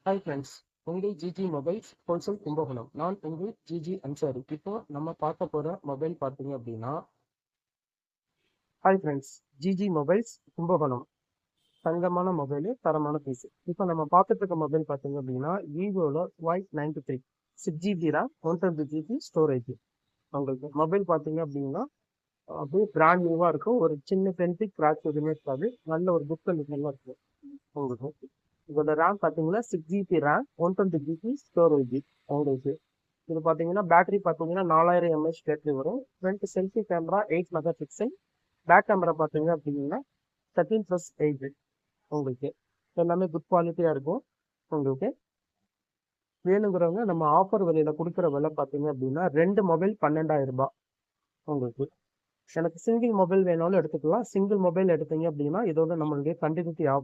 Hi friends, உங்கள் GG mobiles wholesale Kumbakonam. நான் உங்கள் ஜிஜி அன்சாரி. இப்போ நம்ம பார்க்க போகிற மொபைல் பார்த்தீங்க அப்படின்னா, hi friends, GG mobiles Kumbakonam. தங்கமான மொபைலு, தரமான பீஸு. இப்போ நம்ம பார்த்துட்டு இருக்க மொபைல் பார்த்தீங்க அப்படின்னா, விவோவில் Y93 6GB RAM 120GB storage. உங்களுக்கு மொபைல் பார்த்தீங்க அப்படின்னா அப்படியே பிராண்ட் நியூவாக இருக்கும். ஒரு சின்ன பென்சிக் கிராச் எதுவுமே இருக்காது. நல்ல ஒரு புக் கண்டிஷன்லாம் இருக்கும் உங்களுக்கு. இதோட ரேம் பார்த்தீங்கன்னா 6GB ரேம் 120GB ஸ்டோரேஜ் உங்களுக்கு. இது பார்த்தீங்கன்னா பேட்டரி பார்த்தீங்கன்னா 4000 mAh பேட்டரி வரும். Front selfie camera 8 mega pixel. Back camera பார்த்தீங்க அப்படின்னா 13+8 உங்களுக்கு. எல்லாமே குட் குவாலிட்டியாக இருக்கும் உங்களுக்கு. வேணுங்கிறவங்க நம்ம ஆஃபர் விலையில கொடுக்குற விலை பார்த்தீங்க அப்படின்னா 2 மொபைல் 12,000 ரூபாய் உங்களுக்கு. எனக்கு சிங்கிள் மொபைல் வேணாலும் எடுத்துக்கலாம். சிங்கிள் மொபைல் எடுத்தீங்க அப்படின்னா இதோட நம்மளுடைய கண்டினியூட்டி